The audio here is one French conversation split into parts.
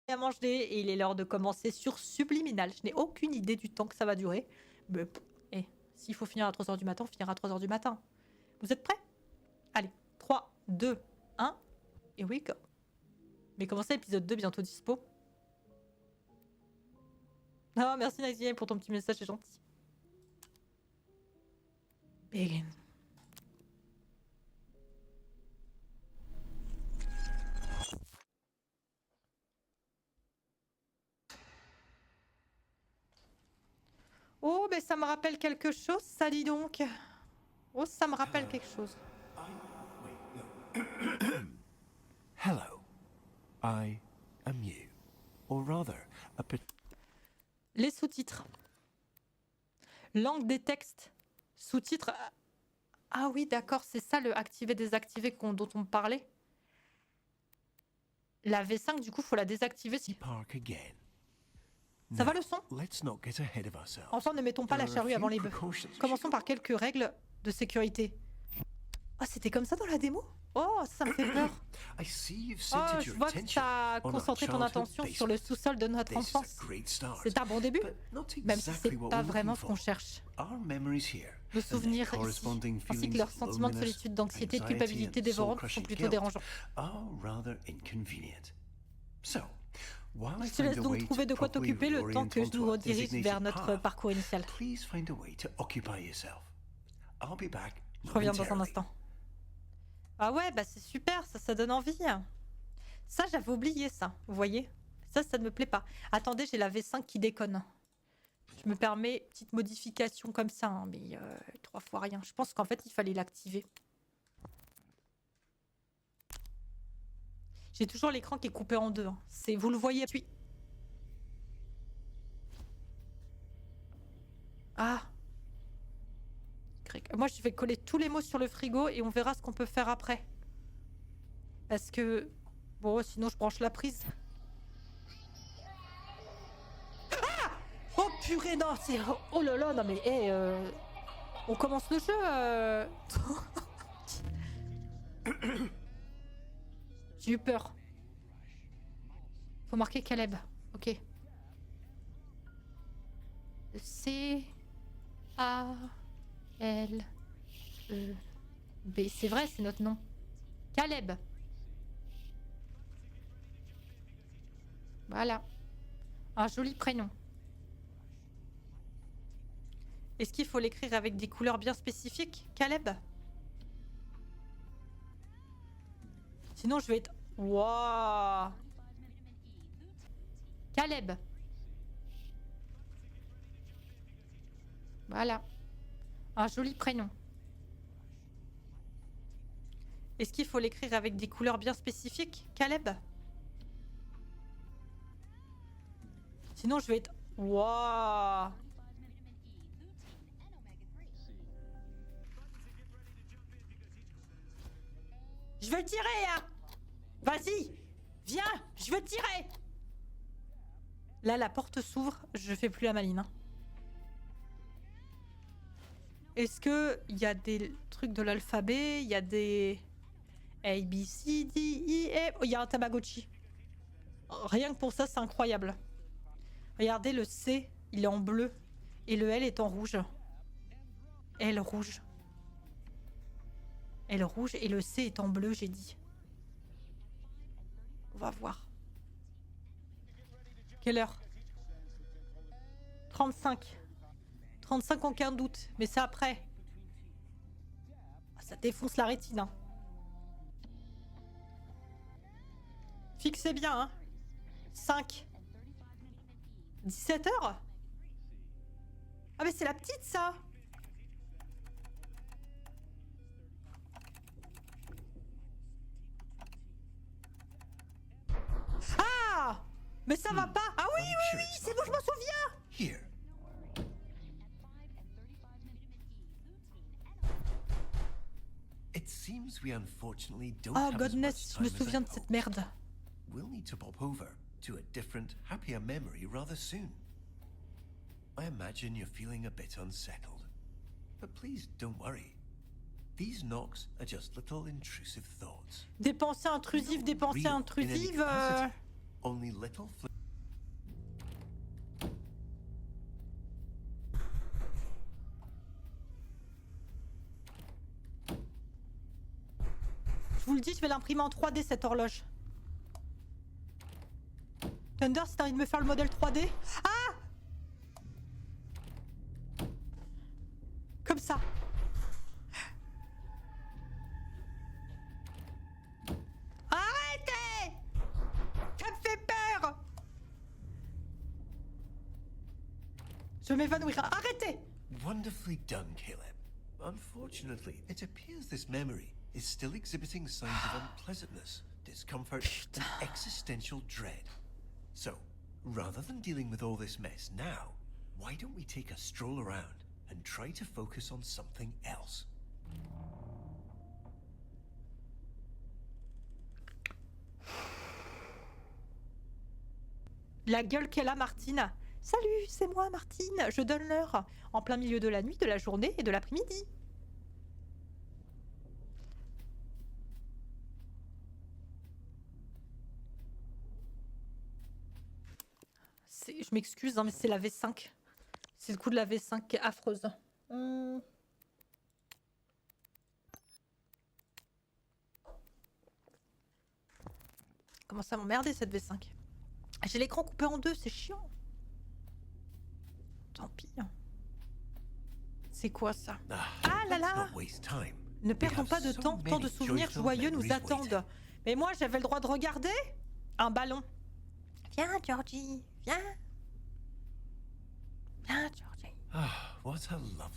à manger et il est l'heure de commencer sur Subliminal. Je n'ai aucune idée du temps que ça va durer. Mais s'il faut finir à 3h du matin, on finira à 3h du matin. Vous êtes prêts? Allez, 3, 2, 1, et we go. Mais comment ça, épisode 2 bientôt dispo? Ah, merci Naxia pour ton petit message, c'est gentil. Begin. Oh, ben ça me rappelle quelque chose, ça dit donc. Oh, ça me rappelle quelque chose. Hello. I am you. Or rather, Les sous-titres. Langue des textes. Sous-titres. Ah oui, d'accord, c'est ça le activer-désactiver dont on me parlait. La V5, du coup, faut la désactiver. Park again. Ça va le son? Let's not get ahead of ourselves. Enfin, ne mettons pas la charrue avant les bœufs. Commençons par quelques règles de sécurité. Ah, c'était comme ça dans la démo? Oh, ça me fait peur. Oh, je vois que tu as concentré ton attention sur le sous-sol de notre enfance. C'est un bon début, même si c'est pas vraiment ce qu'on cherche. Nos souvenirs ici, ainsi que leurs sentiments de solitude, d'anxiété, de culpabilité dévorante sont plutôt dérangeants. Je te laisse donc trouver de quoi t'occuper le temps que je nous redirige vers notre parcours initial. Je reviens dans un instant. Ah ouais, bah c'est super, ça donne envie. Ça, j'avais oublié ça, vous voyez? Ça ne me plaît pas. Attendez, j'ai la V5 qui déconne. Je me permets, petite modification comme ça, hein, mais 3 fois rien. Je pense qu'en fait, il fallait l'activer. J'ai toujours l'écran qui est coupé en deux. Hein. Vous le voyez, puis... Ah. Moi, je vais coller tous les mots sur le frigo et on verra ce qu'on peut faire après. Parce que... Bon, sinon, je branche la prise. Ah! Oh, purée, non, c'est... Oh là là, non mais... On commence le jeu, J'ai eu peur. Faut marquer Caleb. Ok. C-A-L-E-B. C'est vrai, c'est notre nom. Caleb. Voilà. Un joli prénom. Est-ce qu'il faut l'écrire avec des couleurs bien spécifiques, Caleb? Sinon, je vais être... Waouh! Caleb. Voilà. Un joli prénom. Est-ce qu'il faut l'écrire avec des couleurs bien spécifiques, Caleb? Sinon, je vais être... Waouh! Je veux tirer, hein! Vas-y! Viens! Je veux tirer! Là, la porte s'ouvre. Je fais plus la maline. Hein. Est-ce que il y a des trucs de l'alphabet? Il y a des... A, B, C, D, E, F... Oh, il y a un Tamagotchi. Rien que pour ça, c'est incroyable. Regardez, le C, il est en bleu. Et le L est en rouge. L rouge. L rouge et le C est en bleu, j'ai dit. On va voir. Quelle heure? 35. 35, aucun doute. Mais c'est après. Ah, ça défonce la rétine. Hein. Fixez bien. Hein. 5. 17 heures? Ah mais c'est la petite, ça! Ah! Mais ça va pas! Ah oui, oui, oui! C'est bon, je m'en souviens! Here. It seems we unfortunately don't Oh, have as goodness, much je me time as souviens I de cette hoped. merde. We'll need to pop over to a different, happier memory rather soon. I imagine you're feeling a bit unsettled. But please don't worry. These knocks are just little intrusive thoughts. Des pensées intrusives, des pensées intrusives. only little Je vous le dis, je vais l'imprimer en 3D cette horloge. Thunder, si t'as envie de me faire le modèle 3D. Ah! Comme ça. Arrêtez! Ça me fait peur! Je vais m'évanouir. Arrêtez! Wonderfully done, Caleb. Unfortunately, it appears this memory is still exhibiting signs of unpleasantness, discomfort, and existential dread. So, rather than dealing with all this mess now, why don't we take a stroll around and try to focus on something else? La gueule qu'elle a, Martine. Salut, c'est moi, Martine. Je donne l'heure. En plein milieu de la nuit, de la journée et de l'après-midi. Je m'excuse, hein, mais c'est la V5. C'est le coup de la V5 qui est affreuse. Comment ça m'emmerder cette V5? J'ai l'écran coupé en deux, c'est chiant. Tant pis. C'est quoi ça? Ah là là! Ne perdons pas de temps, tant de souvenirs joyeux nous attendent. Mais moi, j'avais le droit de regarder un ballon. Viens, Georgie, viens. Viens, Georgie.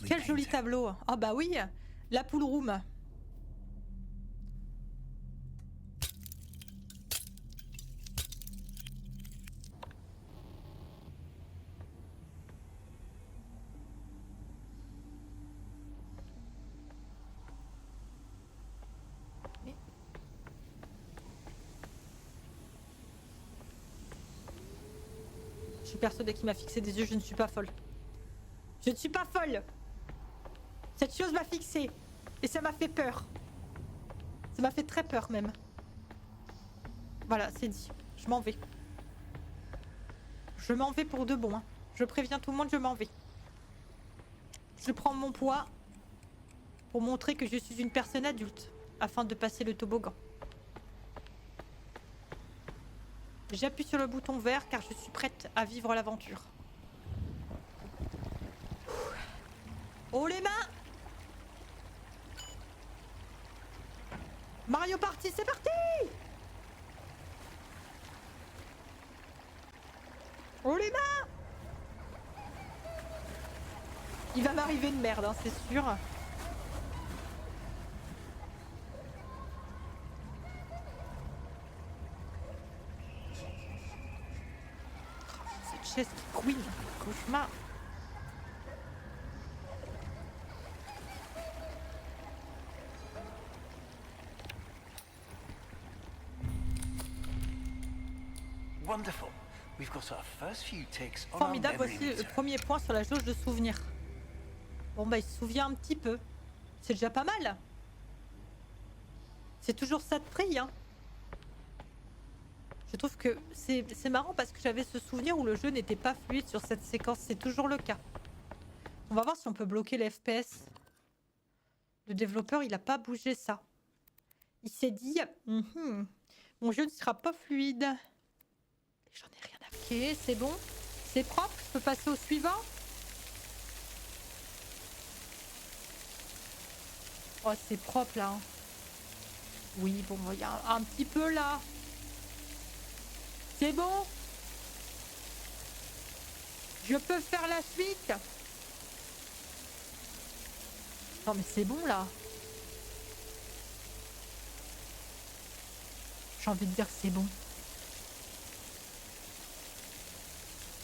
Quel joli tableau. Ah bah oui, la pool room. Je suis persuadée qu'il m'a fixé des yeux, je ne suis pas folle. Je ne suis pas folle. Cette chose m'a fixée. Et ça m'a fait peur. Ça m'a fait très peur même. Voilà, c'est dit. Je m'en vais. Je m'en vais pour de bon. Hein. Je préviens tout le monde, je m'en vais. Je prends mon poids pour montrer que je suis une personne adulte afin de passer le toboggan. J'appuie sur le bouton vert car je suis prête à vivre l'aventure. Oh les mains! Mario Party, c'est parti! Oh les mains! Il va m'arriver une merde, hein, c'est sûr. Cette chaise qui couine, cauchemar. Formidable, voici le premier point sur la jauge de souvenirs. Bon bah il se souvient un petit peu. C'est déjà pas mal. C'est toujours ça de prix, hein. Je trouve que c'est marrant parce que j'avais ce souvenir où le jeu n'était pas fluide sur cette séquence. C'est toujours le cas. On va voir si on peut bloquer les FPS. Le développeur, il a pas bougé ça. Il s'est dit, mon jeu ne sera pas fluide. J'en ai rien à faire. Ok, c'est bon. C'est propre. Je peux passer au suivant. Oh, c'est propre là. Hein. Oui, bon, il y a un petit peu là. C'est bon. Je peux faire la suite. Non mais c'est bon là. J'ai envie de dire que c'est bon.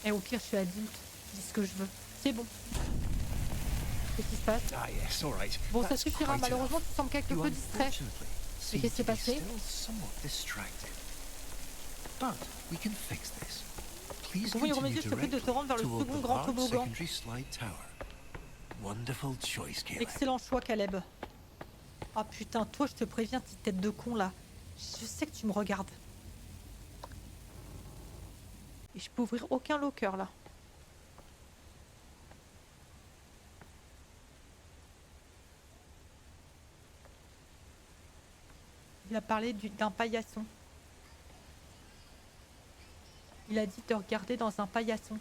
Et au pire, je suis adulte. Je dis ce que je veux. C'est bon. Qu'est-ce qui se passe? Bon, ça suffira. Malheureusement, tu sembles quelque peu distrait. Mais qu'est-ce qui s'est passé? Pour y remédier, je te prie de te rendre vers le second grand toboggan. Excellent choix, Caleb. Oh putain, toi, je te préviens, petite tête de con là. Je sais que tu me regardes. Et je peux ouvrir aucun locker là. Il a parlé d'un paillasson. Il a dit de regarder dans un paillasson.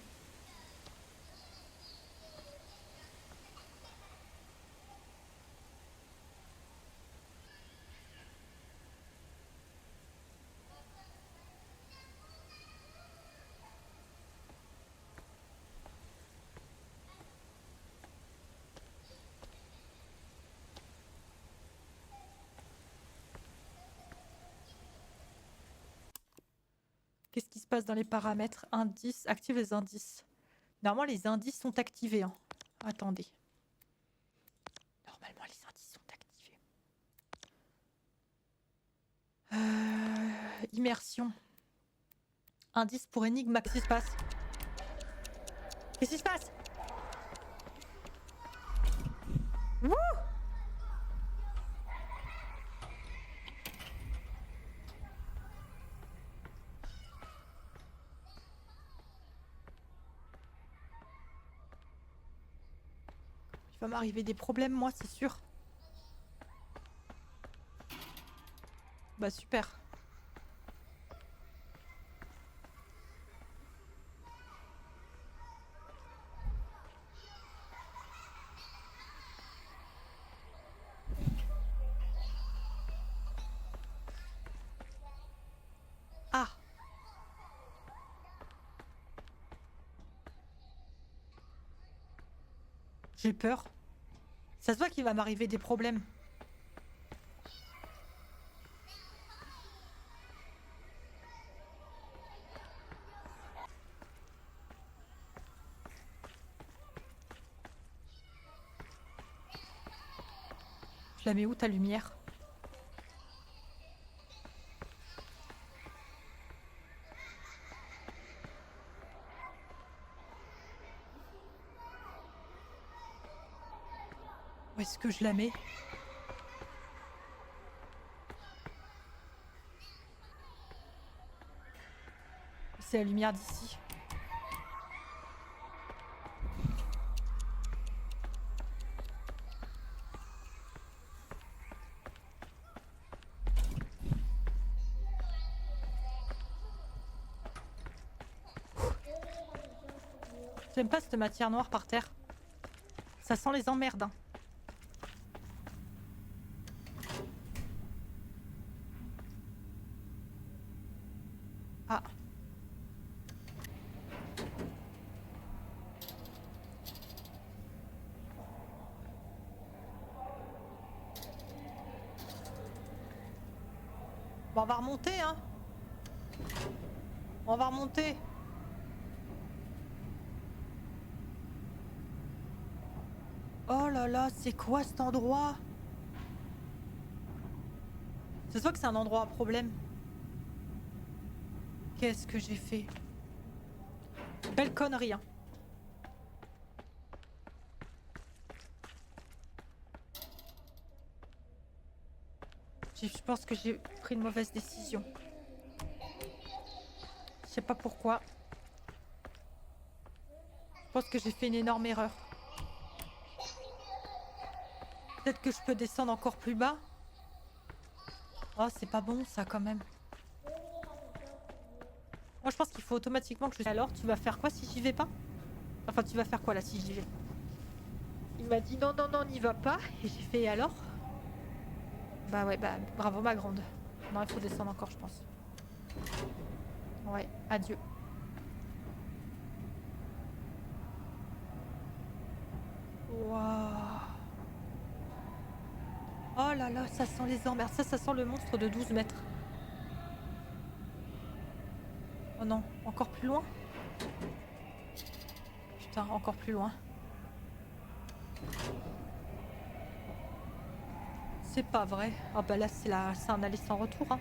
Qu'est-ce qui se passe dans les paramètres? Indices, active les indices. Normalement, les indices sont activés. Hein. Attendez. Normalement, les indices sont activés. Immersion. Indice pour énigme. Qu'est-ce qui se passe? Qu'est-ce qui se passe? Wouh! Il va m'arriver des problèmes, moi, c'est sûr. Bah, super. Ah! J'ai peur. Ça se voit qu'il va m'arriver des problèmes. Je la mets où ta lumière? Où est-ce que je la mets? C'est la lumière d'ici. J'aime pas cette matière noire par terre. Ça sent les emmerdes. Hein. Ah. Bon, on va remonter, hein. On va remonter. Oh là là, c'est quoi cet endroit? Ça se voit que c'est un endroit à problème. Qu'est-ce que j'ai fait? Belle connerie, hein. Je pense que j'ai pris une mauvaise décision. Je sais pas pourquoi. Je pense que j'ai fait une énorme erreur. Peut-être que je peux descendre encore plus bas. Oh, c'est pas bon ça quand même. Moi je pense qu'il faut automatiquement que je... Alors tu vas faire quoi si j'y vais pas? Enfin tu vas faire quoi là si j'y vais? Il m'a dit non non non n'y va pas. Et j'ai fait alors? Bah ouais bah bravo ma grande. Non il faut descendre encore je pense. Ouais adieu. Waouh. Oh là là ça sent les emmerdes. Ça sent le monstre de 12 mètres. Oh non encore plus loin? Putain encore plus loin. C'est pas vrai. Oh bah là c'est un aller sans retour hein.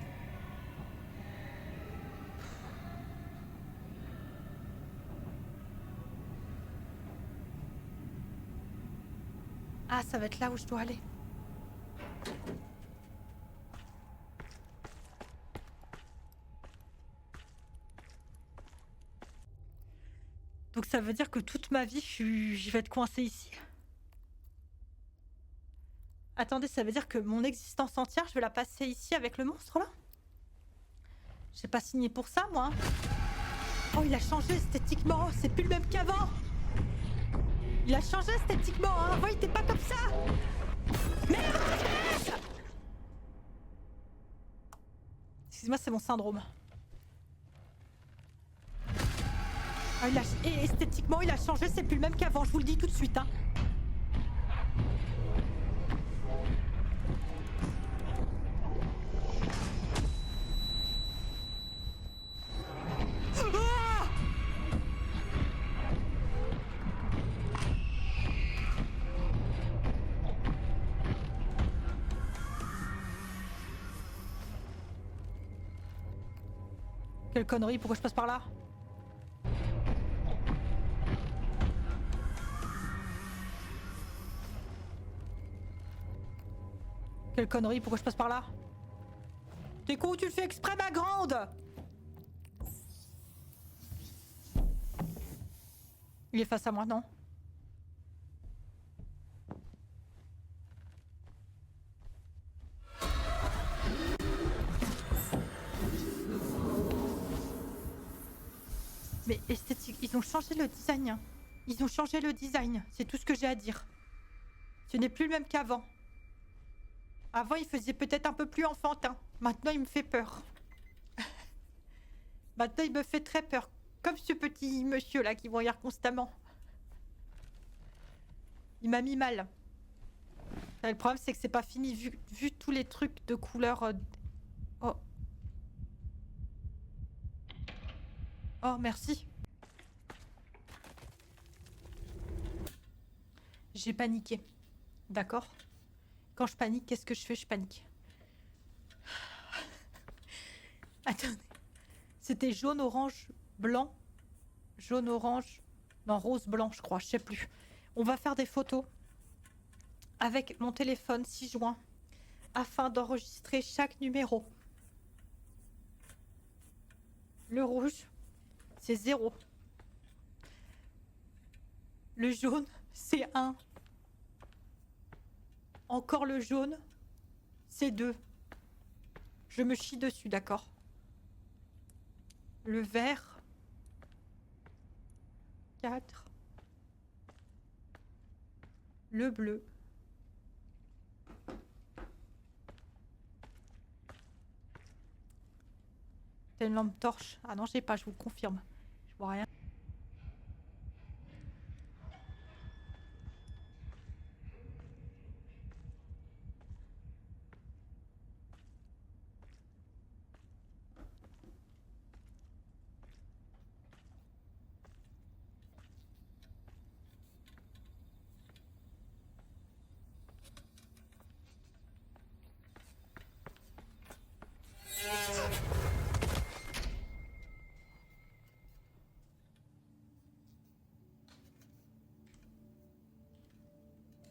Ah ça va être là où je dois aller. Ça veut dire que toute ma vie, je vais être coincée ici. Attendez, ça veut dire que mon existence entière, je vais la passer ici avec le monstre, là? J'ai pas signé pour ça, moi. Oh, il a changé esthétiquement. C'est plus le même qu'avant. Il a changé esthétiquement, hein. Avant, il était pas comme ça. Merde! Excuse-moi, c'est mon syndrome. Ah, et esthétiquement, il a changé. C'est plus le même qu'avant. Je vous le dis tout de suite, hein. Quelle connerie, pourquoi je passe par là? Quelle connerie, pourquoi je passe par là? T'es con ou tu le fais exprès, ma grande? Il est face à moi, non? Mais esthétique, ils ont changé le design. Ils ont changé le design, c'est tout ce que j'ai à dire. Ce n'est plus le même qu'avant. Avant, il faisait peut-être un peu plus enfantin. Maintenant, il me fait peur. Maintenant, il me fait très peur. Comme ce petit monsieur-là qui me regarde constamment. Il m'a mis mal. Le problème, c'est que c'est pas fini. Vu tous les trucs de couleur... Oh. Oh, merci. J'ai paniqué. D'accord? Quand je panique, qu'est-ce que je fais? Je panique. Attendez. C'était jaune, orange, blanc. Jaune, orange. Non, rose, blanc, je crois. Je sais plus. On va faire des photos avec mon téléphone 6 juin afin d'enregistrer chaque numéro. Le rouge, c'est 0. Le jaune, c'est 1. Encore le jaune, c'est 2. Je me chie dessus, d'accord? Le vert, 4. Le bleu. T'as une lampe torche? Ah non, j'ai pas, je vous le confirme. Je vois rien.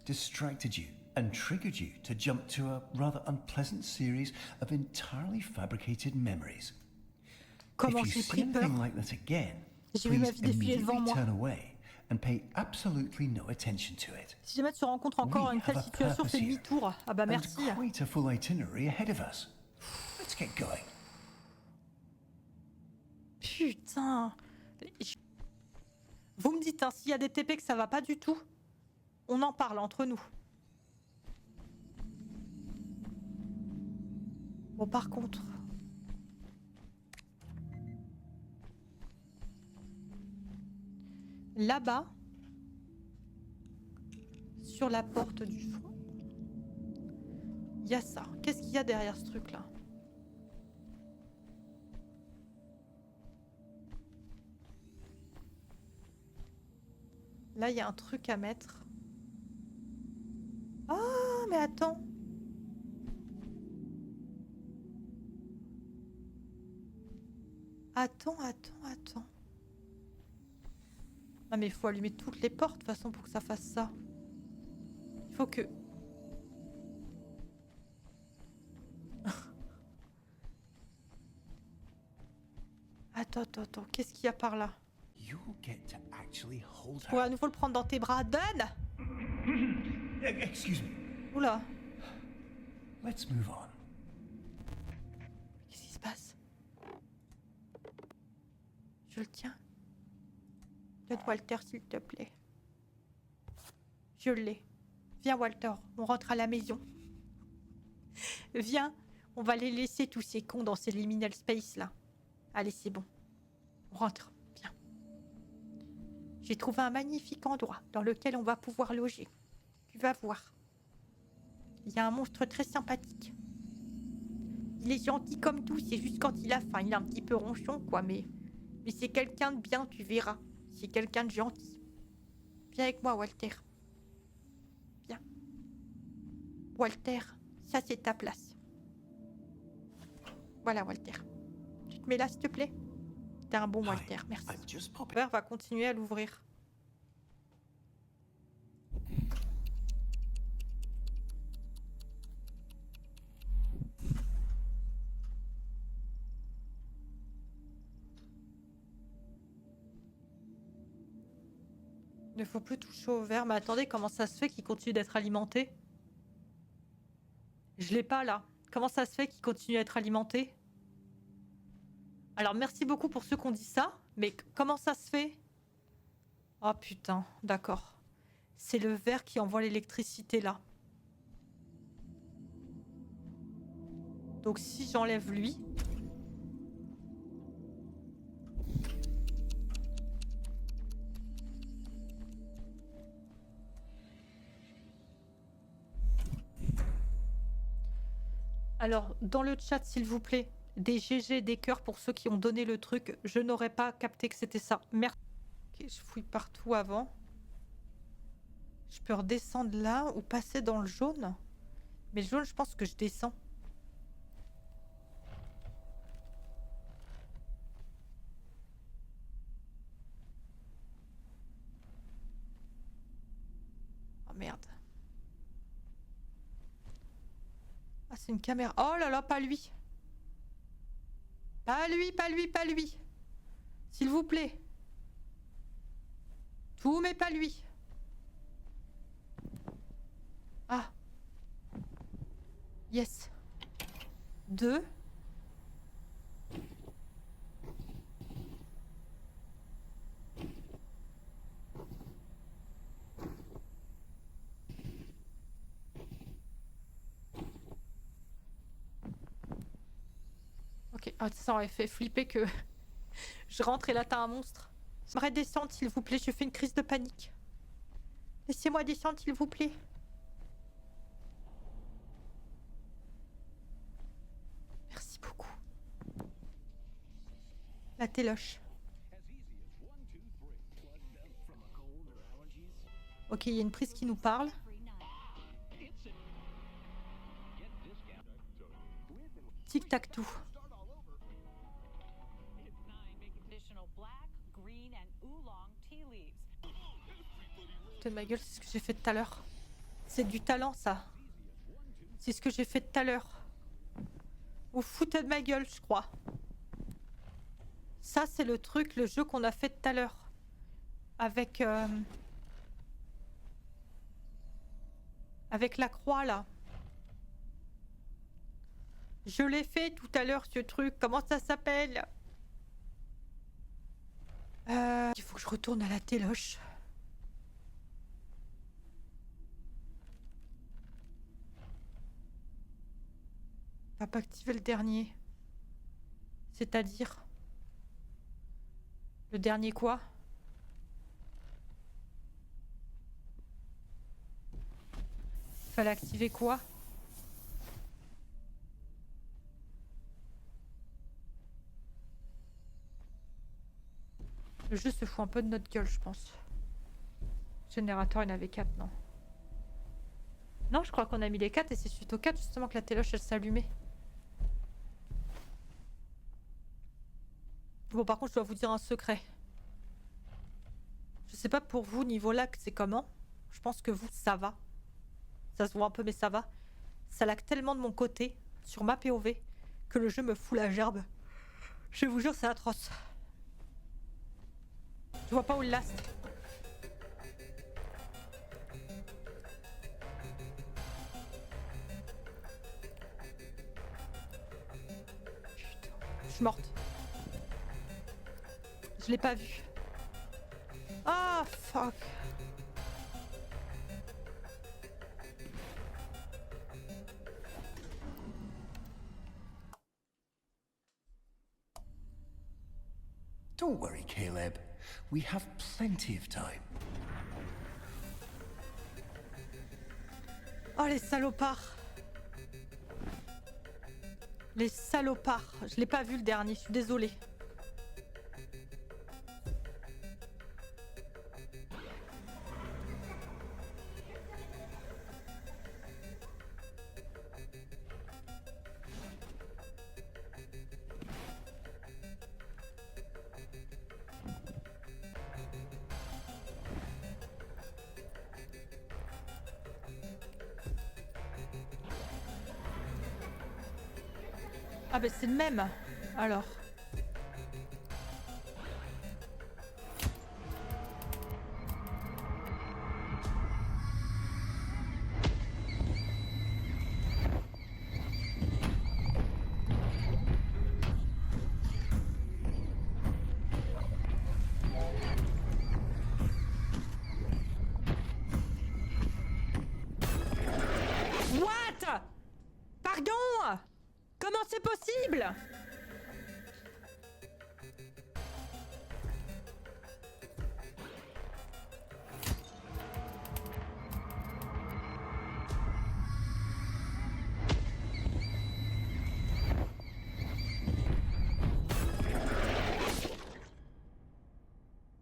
Distracted you and triggered you to jump to a rather unpleasant series of entirely fabricated memories. Comment If you j'ai see pris peur? anything like that again, J'ai vu ma please vie défiler devant immediately moi. turn away and pay absolutely no attention to it. Si jamais tu rencontres encore une telle situation, fais demi-tour. Ah bah merci. And quite a full itinerary ahead of us. Let's get going. Putain. Vous me dites, hein, s'il y a des TP que ça va pas du tout, on en parle entre nous. Bon, par contre... Là-bas, sur la porte du fond, il y a ça. Qu'est-ce qu'il y a derrière ce truc-là? Là, il y a un truc à mettre. Ah, mais attends. Attends. Non mais il faut allumer toutes les portes de toute façon pour que ça fasse ça. Il faut que... Attends. Qu'est-ce qu'il y a par là? You'll get to actually hold Tu pourrais à nouveau le prendre dans tes bras. Donne! Excuse me. Oula. Let's move on. Qu'est-ce qui se passe? Je le tiens. Donne Walter, s'il te plaît. Je l'ai. Viens, Walter, on rentre à la maison. Viens, on va les laisser tous ces cons dans ces liminal space là. Allez, c'est bon. On rentre. Viens. J'ai trouvé un magnifique endroit dans lequel on va pouvoir loger. Tu vas voir. Il y a un monstre très sympathique. Il est gentil comme tout, c'est juste quand il a faim. Il est un petit peu ronchon, quoi, mais c'est quelqu'un de bien, tu verras. C'est quelqu'un de gentil. Viens avec moi, Walter. Viens. Walter, ça c'est ta place. Voilà, Walter. Tu te mets là, s'il te plaît? T'es un bon Walter, merci. Walter va continuer à l'ouvrir. Il ne faut plus toucher au verre. Mais attendez, comment ça se fait qu'il continue d'être alimenté? Je l'ai pas là. Comment ça se fait qu'il continue à être alimenté? Alors merci beaucoup pour ceux qui ont dit ça. Mais comment ça se fait? Oh putain, d'accord. C'est le verre qui envoie l'électricité là. Donc si j'enlève lui... Alors, dans le chat, s'il vous plaît, des GG, des cœurs pour ceux qui ont donné le truc. Je n'aurais pas capté que c'était ça. Merci. Ok, je fouille partout avant. Je peux redescendre là ou passer dans le jaune. Mais le jaune, je pense que je descends. Oh merde. Ah, c'est une caméra. Oh là là, pas lui. Pas lui, pas lui, pas lui. S'il vous plaît. Tout, mais pas lui. Ah. Yes. 2. Ok, ah, ça aurait fait flipper que je rentre et là t'as un monstre. J'aimerais descendre s'il vous plaît, je fais une crise de panique. Laissez-moi descendre s'il vous plaît. Merci beaucoup. La téloche. Ok, il y a une prise qui nous parle. Tic-tac-tout. De ma gueule, c'est ce que j'ai fait tout à l'heure. C'est du talent, ça. C'est ce que j'ai fait tout à l'heure. Vous foutez de ma gueule, je crois. Ça, c'est le truc, le jeu qu'on a fait tout à l'heure. Avec... avec la croix, là. Je l'ai fait tout à l'heure, ce truc. Comment ça s'appelle? Il faut que je retourne à la téloche. On va pas activer le dernier. C'est-à-dire... Le dernier quoi? Fallait activer quoi? Le jeu se fout un peu de notre gueule, je pense. Générateur, il y en avait 4, non? Non, je crois qu'on a mis les 4 et c'est suite aux 4 justement que la téloche, elle s'allumait. Bon, par contre, je dois vous dire un secret. Je sais pas pour vous, niveau lag, c'est comment? Je pense que vous, ça va. Ça se voit un peu, mais ça va. Ça lag tellement de mon côté, sur ma POV, que le jeu me fout la gerbe. Je vous jure, c'est atroce. Je vois pas où le last. Putain, je suis morte. Je l'ai pas vu. Ah, fuck. Don't worry, Caleb. We have plenty of time. Oh, les salopards. Les salopards. Je l'ai pas vu le dernier, je suis désolée. Ah bah c'est le même, alors. What? Pardon? Comment c'est possible? À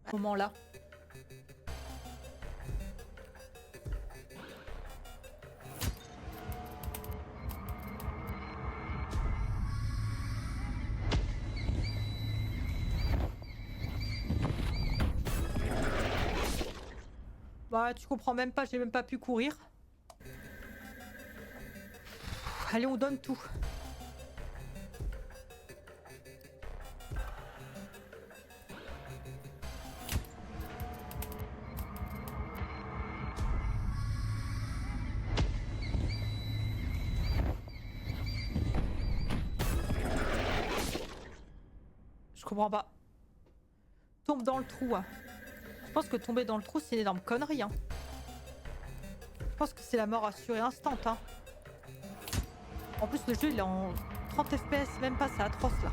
ce moment-là. Bah, tu comprends même pas, j'ai même pas pu courir. Allez, on donne tout. Je comprends pas. Tombe dans le trou. Hein. Je pense que tomber dans le trou, c'est une énorme connerie. Hein. Je pense que c'est la mort assurée instant. Hein. En plus, le jeu, il est en 30 FPS, même pas, c'est atroce là.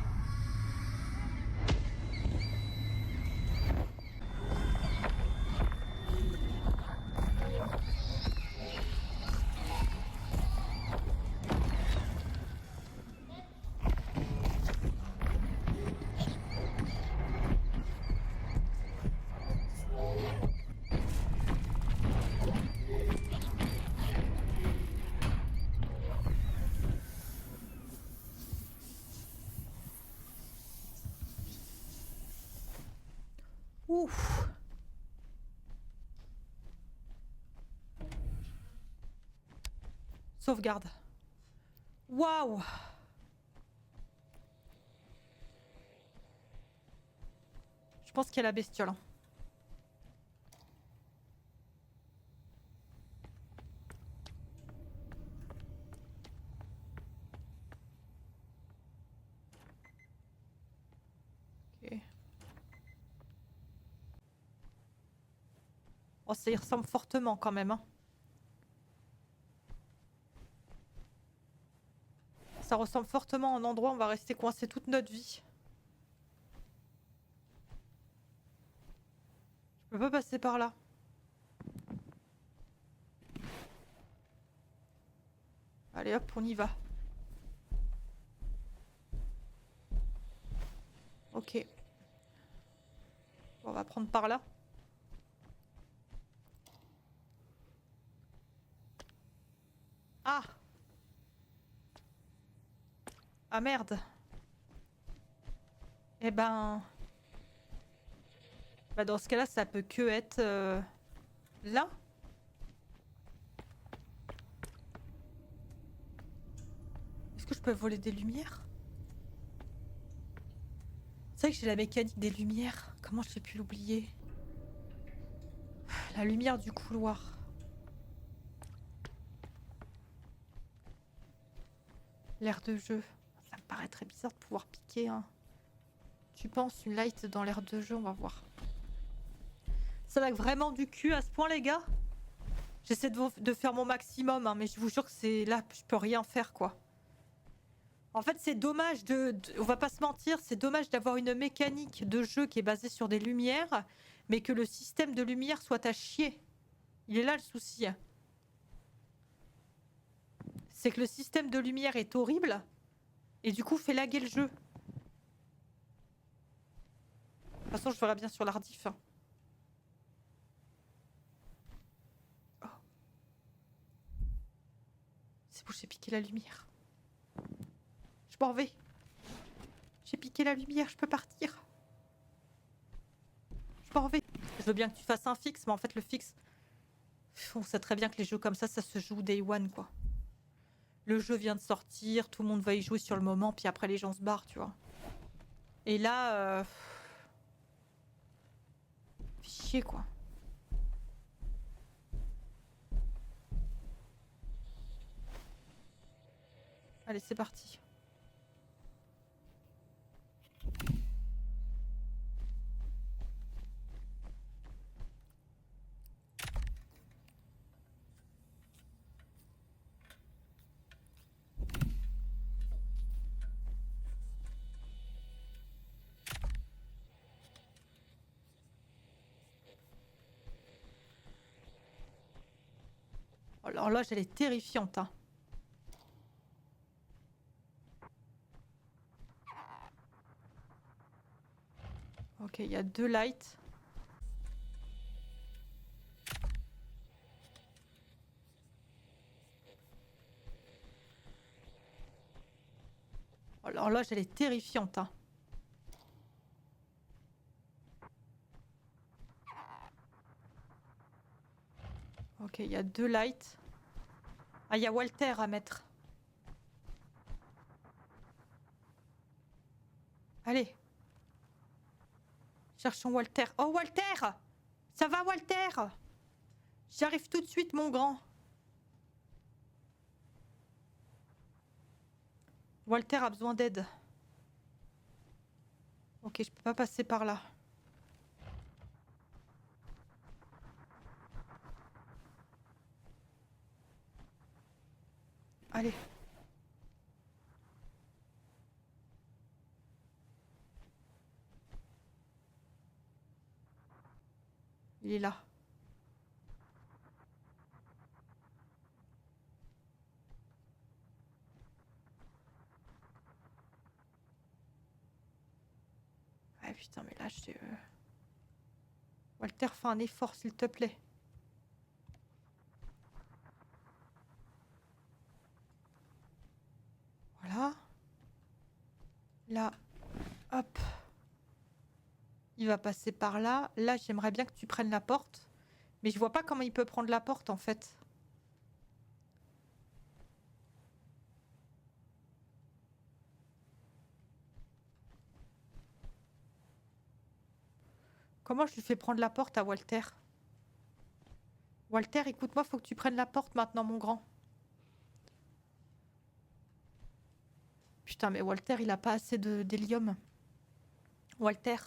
Ouf. Sauvegarde. Waouh. Je pense qu'il y a la bestiole. Hein. Ok. Oh, ça y ressemble fortement quand même. Hein. Ça ressemble fortement à un endroit où on va rester coincé toute notre vie. Je peux pas passer par là. Allez hop, on y va. Ok. On va prendre par là. Ah! Ah merde. Eh ben... Bah dans ce cas-là, ça peut que être... là. Est-ce que je peux voler des lumières? C'est vrai que j'ai la mécanique des lumières. Comment j'ai pu l'oublier? La lumière du couloir. L'air de jeu. Ça me paraît très bizarre de pouvoir piquer. Hein. Tu penses une light dans l'air de jeu? On va voir. Ça va vraiment du cul à ce point, les gars? J'essaie de faire mon maximum, hein, mais je vous jure que c'est là, je peux rien faire, quoi. En fait, c'est dommage on va pas se mentir, c'est dommage d'avoir une mécanique de jeu qui est basée sur des lumières, mais que le système de lumière soit à chier. Il est là le souci. C'est que le système de lumière est horrible, et du coup fait laguer le jeu. De toute façon, je verrai bien sur l'ardif. Hein. Oh. C'est bon, j'ai piqué la lumière. Je m'en vais. J'ai piqué la lumière, je peux partir. Je m'en vais. Je veux bien que tu fasses un fixe, mais en fait le fixe... On sait très bien que les jeux comme ça se joue day one, quoi. Le jeu vient de sortir, tout le monde va y jouer sur le moment, puis après les gens se barrent, tu vois. Et là... Chier, quoi. Allez, c'est parti. Alors là, elle est terrifiante, hein. Ok, il y a 2 lights. Alors là, elle est terrifiante, hein. Ok, il y a 2 lights. Ah, il y a Walter à mettre. Allez. Cherchons Walter. Oh, Walter! Ça va, Walter? J'arrive tout de suite, mon grand. Walter a besoin d'aide. Ok, je peux pas passer par là. Allez. Il est là. Ah putain, mais là, je... Walter, fais un effort, s'il te plaît. Voilà. Là. Hop. Il va passer par là. Là, j'aimerais bien que tu prennes la porte. Mais je vois pas comment il peut prendre la porte, en fait. Comment je lui fais prendre la porte à Walter? Walter, écoute-moi, faut que tu prennes la porte maintenant, mon grand. Putain, mais Walter, il a pas assez d'hélium. Walter.